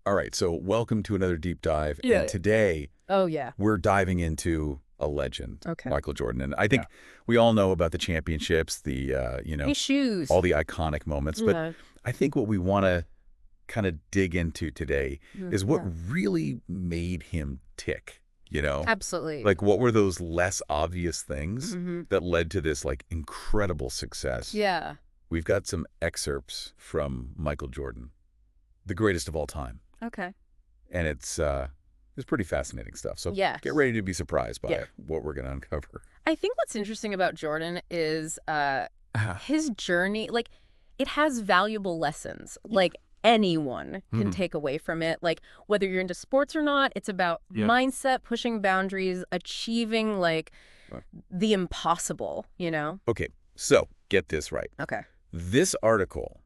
All right, so welcome to another deep dive. Yeah. And today Oh, yeah. we're diving into a legend, Okay. Michael Jordan. And I think we all know about the championships, His shoes. all the iconic moments. But Yeah. I think what we want to kind of dig into today is what Yeah. really made him tick, you know? Absolutely. Like, what were those less obvious things Hmm. that led to this, like, incredible success? Yeah. We've got some excerpts from Michael Jordan, the greatest of all time. Okay. And it's pretty fascinating stuff. So Yes. get ready to be surprised by Yeah. what we're going to uncover. I think what's interesting about Jordan is Ah. his journey. Like, it has valuable lessons. Like, anyone can take away from it. Like, whether you're into sports or not, it's about mindset, pushing boundaries, achieving, like, the impossible, you know? Okay, so get this right. Okay. This article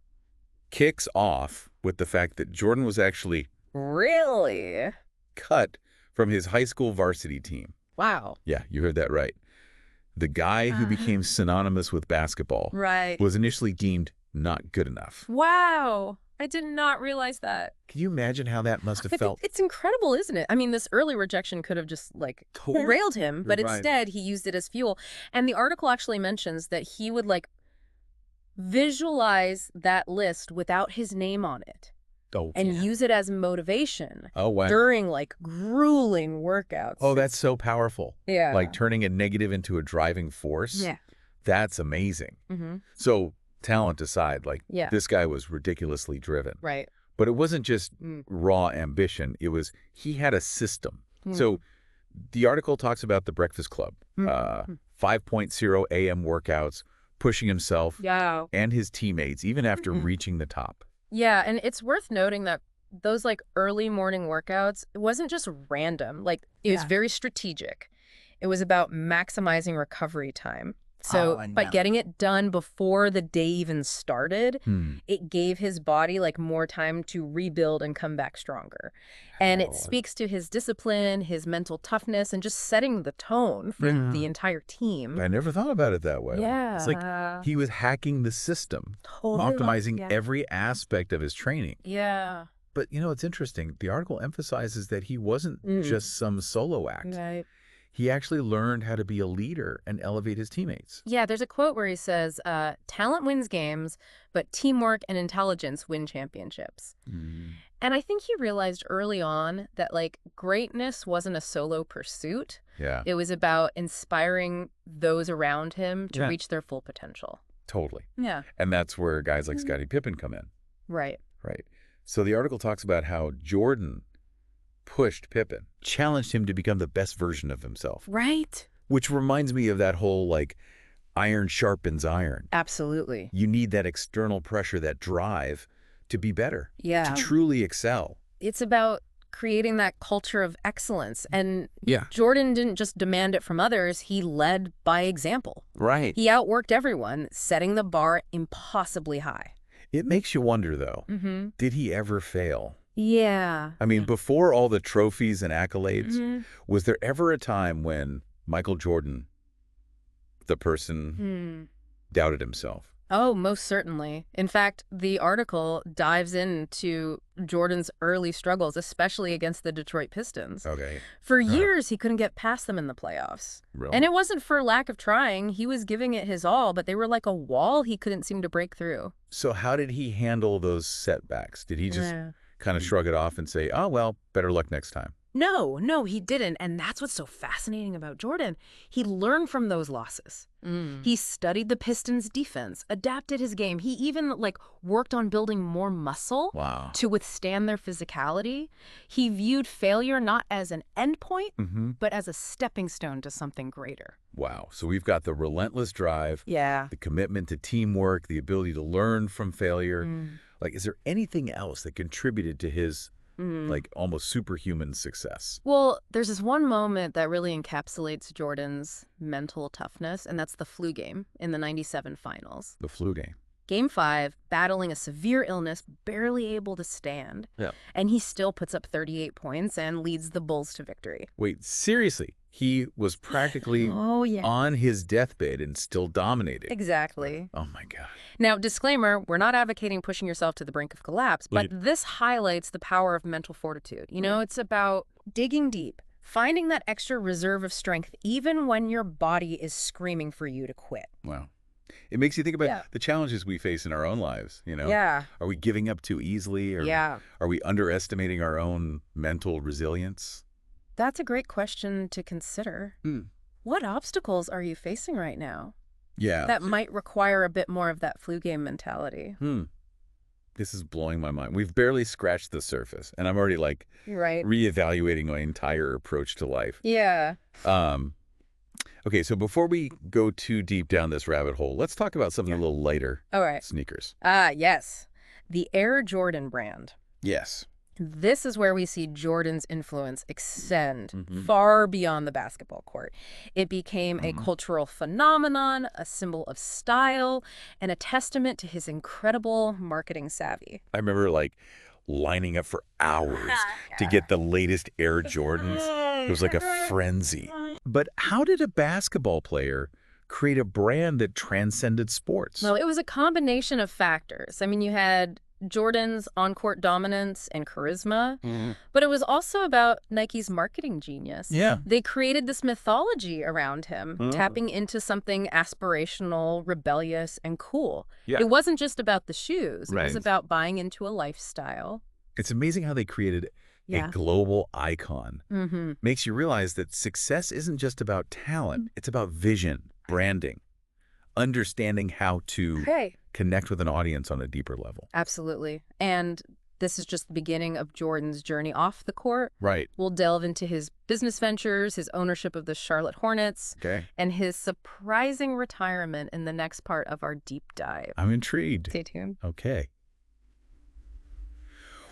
kicks off with the fact that Jordan was actually Really? cut from his high school varsity team. Wow. Yeah, you heard that right. The guy who became synonymous with basketball Right. was initially deemed not good enough. Wow. I did not realize that. Can you imagine how that must have felt? It's incredible, isn't it? I mean, this early rejection could have just, like, railed him, but Right. instead he used it as fuel. And the article actually mentions that he would, like, visualize that list without his name on it Oh, and use it as motivation oh, wow. during, like, grueling workouts. Oh, that's so powerful. Yeah. Like turning a negative into a driving force. Yeah. That's amazing. Mm-hmm. So talent aside, like Yeah. this guy was ridiculously driven. Right. But it wasn't just raw ambition. It was, he had a system. So the article talks about the Breakfast Club, 5.0 a.m. workouts, pushing himself Yeah. and his teammates, even after reaching the top. Yeah, and it's worth noting that those, like, early morning workouts, it wasn't just random. Like, it was very strategic. It was about maximizing recovery time. So by getting it done before the day even started, it gave his body, like, more time to rebuild and come back stronger. And it speaks to his discipline, his mental toughness, and just setting the tone for the entire team. I never thought about it that way. Yeah. It's like he was hacking the system, Totally. optimizing every aspect of his training. Yeah. But, you know, it's interesting. The article emphasizes that he wasn't just some solo act. Right. He actually learned how to be a leader and elevate his teammates. Yeah, there's a quote where he says, talent wins games, but teamwork and intelligence win championships. And I think he realized early on that, like, greatness wasn't a solo pursuit. Yeah, It was about inspiring those around him to reach their full potential. totally. Yeah. And that's where guys like Scottie Pippen come in, Right. right? So the article talks about how Jordan pushed Pippen, challenged him to become the best version of himself, Right. which reminds me of that whole, like, iron sharpens iron. Absolutely. You need that external pressure, that drive to be better, Yeah. to truly excel. It's about creating that culture of excellence. And Yeah. Jordan didn't just demand it from others. He led by example. Right. He outworked everyone, setting the bar impossibly high. It makes you wonder, though, Mm-hmm. did he ever fail? Yeah. I mean, before all the trophies and accolades, was there ever a time when Michael Jordan, the person, doubted himself? Oh, most certainly. In fact, the article dives into Jordan's early struggles, especially against the Detroit Pistons. Okay. For years, he couldn't get past them in the playoffs. Really? And it wasn't for lack of trying. He was giving it his all, but they were like a wall he couldn't seem to break through. So how did he handle those setbacks? Did he just Yeah. kind of shrug it off and say, oh, well, better luck next time? No, he didn't. And that's what's so fascinating about Jordan. He learned from those losses. He studied the Pistons' defense, adapted his game. He even, like, worked on building more muscle Wow. to withstand their physicality. He viewed failure not as an endpoint, but as a stepping stone to something greater. Wow. So we've got the relentless drive, Yeah. the commitment to teamwork, the ability to learn from failure. Like, is there anything else that contributed to his, like, almost superhuman success? Well, there's this one moment that really encapsulates Jordan's mental toughness, and that's the flu game in the '97 finals. The flu game. Game 5, battling a severe illness, barely able to stand. Yeah. And he still puts up 38 points and leads the Bulls to victory. Wait, seriously? He was practically on his deathbed and still dominating. Exactly. Oh, my God. Now, disclaimer, we're not advocating pushing yourself to the brink of collapse, but this highlights the power of mental fortitude. You know, it's about digging deep, finding that extra reserve of strength even when your body is screaming for you to quit. Wow. It makes you think about the challenges we face in our own lives, you know? Yeah. Are we giving up too easily? Or are we underestimating our own mental resilience? That's a great question to consider. What obstacles are you facing right now? Yeah. That might require a bit more of that flu game mentality. This is blowing my mind. We've barely scratched the surface, and I'm already, like, reevaluating my entire approach to life. Yeah. Okay, so before we go too deep down this rabbit hole, let's talk about something a little lighter. All right. Sneakers. Yes. The Air Jordan brand. Yes. This is where we see Jordan's influence extend far beyond the basketball court. It became a cultural phenomenon, a symbol of style, and a testament to his incredible marketing savvy. I remember, like, lining up for hours to get the latest Air Jordans. It was like a frenzy. But how did a basketball player create a brand that transcended sports? Well, it was a combination of factors. I mean, you had Jordan's on-court dominance and charisma, but it was also about Nike's marketing genius. Yeah. They created this mythology around him, tapping into something aspirational, rebellious, and cool. Yeah. It wasn't just about the shoes. It was about buying into a lifestyle. It's amazing how they created a global icon. Makes you realize that success isn't just about talent. It's about vision, branding, understanding how to connect with an audience on a deeper level. Absolutely. And this is just the beginning of Jordan's journey off the court. Right. We'll delve into his business ventures, his ownership of the Charlotte Hornets, and his surprising retirement in the next part of our deep dive. I'm intrigued. Stay tuned. Okay.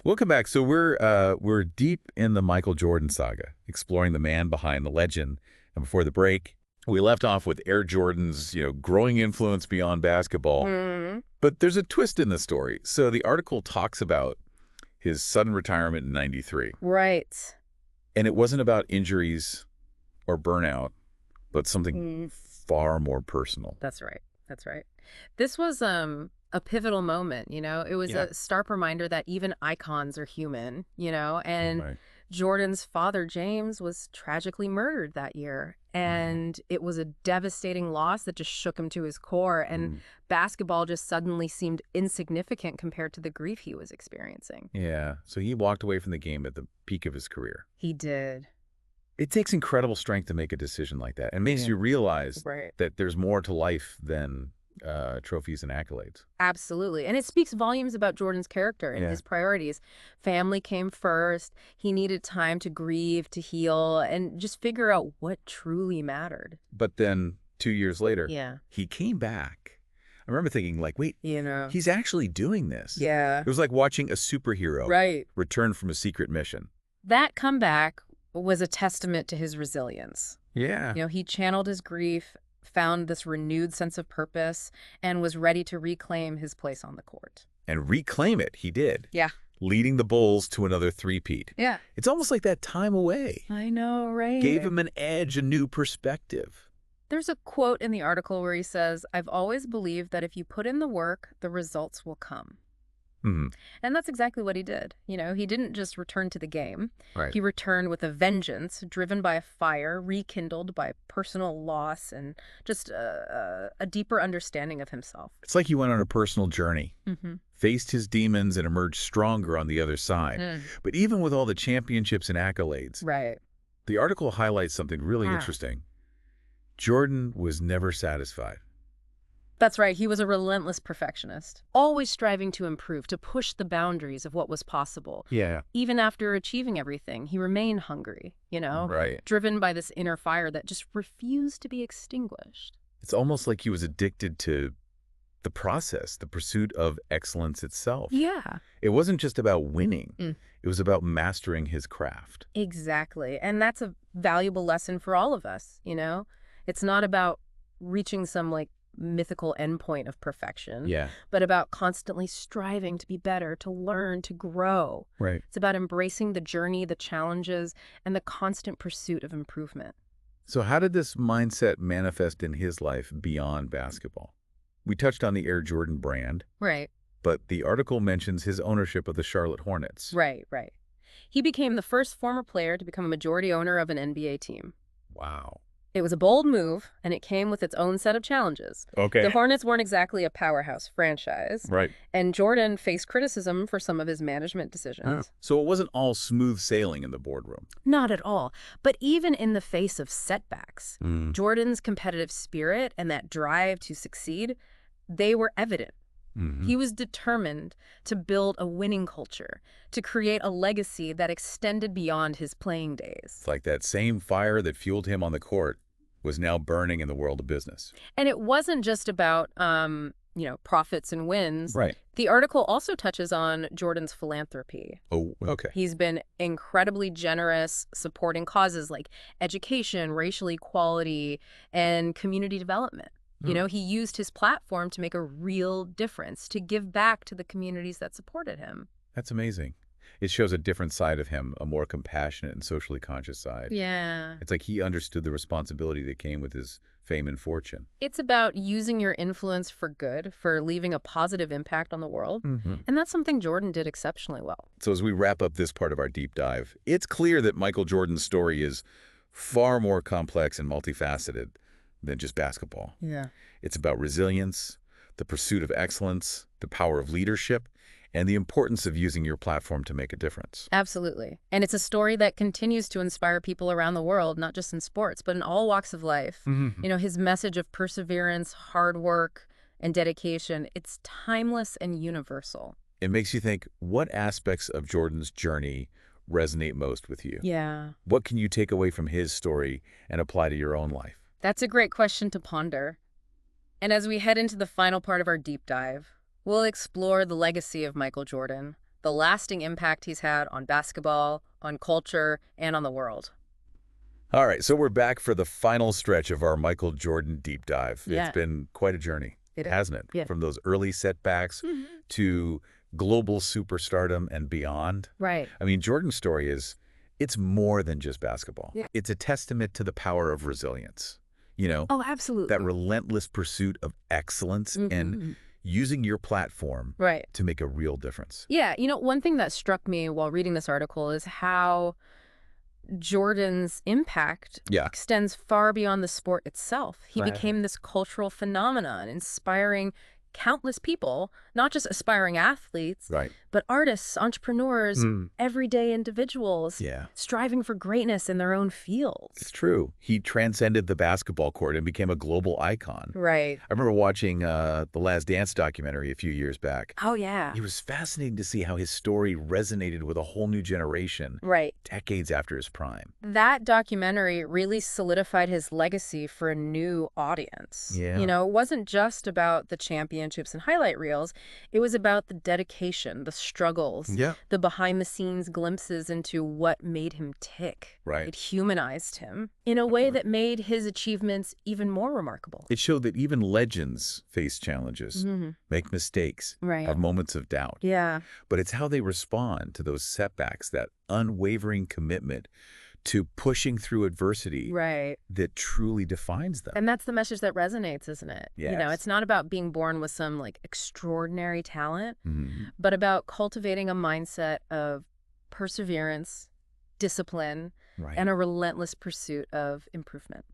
Welcome back. So we're deep in the Michael Jordan saga, exploring the man behind the legend. And before the break, we left off with Air Jordan's, growing influence beyond basketball. But there's a twist in the story. So the article talks about his sudden retirement in '93. Right. And it wasn't about injuries or burnout, but something far more personal. That's right. That's right. This was a pivotal moment, It was a stark reminder that even icons are human, and Jordan's father, James, was tragically murdered that year. And it was a devastating loss that just shook him to his core. And basketball just suddenly seemed insignificant compared to the grief he was experiencing. Yeah. So he walked away from the game at the peak of his career. He did. It takes incredible strength to make a decision like that. And makes you realize that there's more to life than trophies and accolades. Absolutely. And it speaks volumes about Jordan's character and his priorities. Family came first. He needed time to grieve, to heal, and just figure out what truly mattered. But then 2 years later, he came back. I remember thinking, like, wait, he's actually doing this. Yeah. It was like watching a superhero return from a secret mission. That comeback was a testament to his resilience. Yeah. He channeled his grief, found this renewed sense of purpose, and was ready to reclaim his place on the court. And reclaim it, he did. Yeah. Leading the Bulls to another three-peat. Yeah. It's almost like that time away. I know, right? Gave him an edge, a new perspective. There's a quote in the article where he says, "I've always believed that if you put in the work, the results will come." And that's exactly what he did. He didn't just return to the game. He returned with a vengeance, driven by a fire, rekindled by personal loss, and just a deeper understanding of himself. It's like he went on a personal journey, faced his demons, and emerged stronger on the other side. But even with all the championships and accolades, the article highlights something really interesting. Jordan was never satisfied. That's right. He was a relentless perfectionist, always striving to improve, to push the boundaries of what was possible. Yeah. Even after achieving everything, he remained hungry, driven by this inner fire that just refused to be extinguished. It's almost like he was addicted to the process, the pursuit of excellence itself. Yeah. It wasn't just about winning. It was about mastering his craft. Exactly. And that's a valuable lesson for all of us, It's not about reaching some, mythical endpoint of perfection, but about constantly striving to be better, to learn, to grow. Right. It's about embracing the journey, the challenges, and the constant pursuit of improvement. So how did this mindset manifest in his life beyond basketball? We touched on the Air Jordan brand, Right. but the article mentions his ownership of the Charlotte Hornets. Right, right. He became the first former player to become a majority owner of an NBA team. Wow. It was a bold move, and it came with its own set of challenges. Okay. The Hornets weren't exactly a powerhouse franchise. Right. And Jordan faced criticism for some of his management decisions. So it wasn't all smooth sailing in the boardroom. Not at all. But even in the face of setbacks, Jordan's competitive spirit and that drive to succeed, they were evident. He was determined to build a winning culture, to create a legacy that extended beyond his playing days. It's like that same fire that fueled him on the court was now burning in the world of business. And it wasn't just about, profits and wins. Right. The article also touches on Jordan's philanthropy. Oh, okay. He's been incredibly generous, supporting causes like education, racial equality, and community development. He used his platform to make a real difference, to give back to the communities that supported him. That's amazing. It shows a different side of him, a more compassionate and socially conscious side. Yeah. It's like he understood the responsibility that came with his fame and fortune. It's about using your influence for good, for leaving a positive impact on the world. And that's something Jordan did exceptionally well. So as we wrap up this part of our deep dive, it's clear that Michael Jordan's story is far more complex and multifaceted than just basketball. Yeah. It's about resilience, the pursuit of excellence, the power of leadership, and the importance of using your platform to make a difference. Absolutely. And it's a story that continues to inspire people around the world, not just in sports, but in all walks of life. His message of perseverance, hard work, and dedication, it's timeless and universal. It makes you think, what aspects of Jordan's journey resonate most with you? Yeah. What can you take away from his story and apply to your own life? That's a great question to ponder. And as we head into the final part of our deep dive, we'll explore the legacy of Michael Jordan, the lasting impact he's had on basketball, on culture, and on the world. All right, so we're back for the final stretch of our Michael Jordan deep dive. Yeah. It's been quite a journey, hasn't it? Yeah. From those early setbacks to global superstardom and beyond. Right. I mean, Jordan's story it's more than just basketball. Yeah. It's a testament to the power of resilience. Oh, absolutely. That relentless pursuit of excellence and using your platform to make a real difference. Yeah. One thing that struck me while reading this article is how Jordan's impact extends far beyond the sport itself. He became this cultural phenomenon, inspiring countless people, not just aspiring athletes, but artists, entrepreneurs, everyday individuals, striving for greatness in their own fields. It's true. He transcended the basketball court and became a global icon. Right. I remember watching the Last Dance documentary a few years back. Oh, yeah. It was fascinating to see how his story resonated with a whole new generation decades after his prime. That documentary really solidified his legacy for a new audience. Yeah. It wasn't just about the championships and highlight reels. It was about the dedication, the struggles, the behind-the-scenes glimpses into what made him tick. Right. It humanized him in a way that made his achievements even more remarkable. It showed that even legends face challenges, make mistakes, have moments of doubt. Yeah. But it's how they respond to those setbacks, that unwavering commitment to pushing through adversity that truly defines them. And that's the message that resonates, isn't it? Yes. It's not about being born with some extraordinary talent, but about cultivating a mindset of perseverance, discipline, and a relentless pursuit of improvement.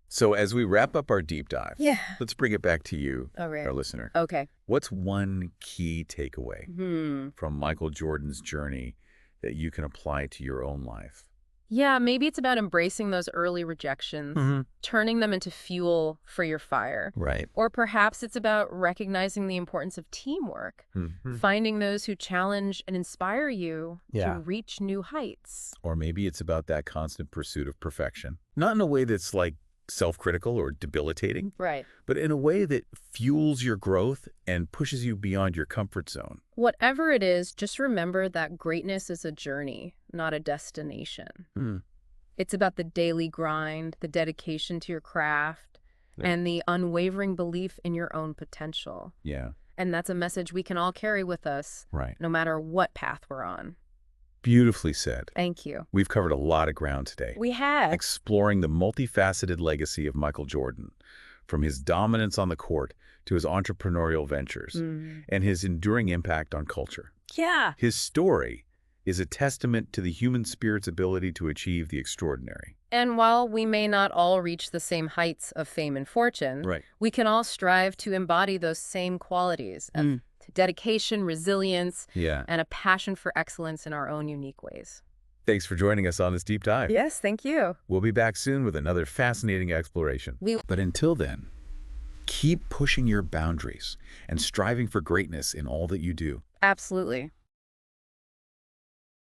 So as we wrap up our deep dive, let's bring it back to you, our listener. Okay. What's one key takeaway from Michael Jordan's journey that you can apply to your own life? Yeah, maybe it's about embracing those early rejections, turning them into fuel for your fire. Right. Or perhaps it's about recognizing the importance of teamwork, finding those who challenge and inspire you to reach new heights. Or maybe it's about that constant pursuit of perfection. Not in a way that's self-critical or debilitating, but in a way that fuels your growth and pushes you beyond your comfort zone. Whatever it is, just remember that greatness is a journey, not a destination. It's about the daily grind, the dedication to your craft, and the unwavering belief in your own potential. Yeah. And that's a message we can all carry with us, no matter what path we're on. Beautifully said. Thank you. We've covered a lot of ground today. We have. Exploring the multifaceted legacy of Michael Jordan, from his dominance on the court to his entrepreneurial ventures and his enduring impact on culture. Yeah. His story is a testament to the human spirit's ability to achieve the extraordinary. And while we may not all reach the same heights of fame and fortune, we can all strive to embody those same qualities of dedication, resilience, and a passion for excellence in our own unique ways. Thanks for joining us on this deep dive. Yes, thank you. We'll be back soon with another fascinating exploration. But until then, keep pushing your boundaries and striving for greatness in all that you do. Absolutely.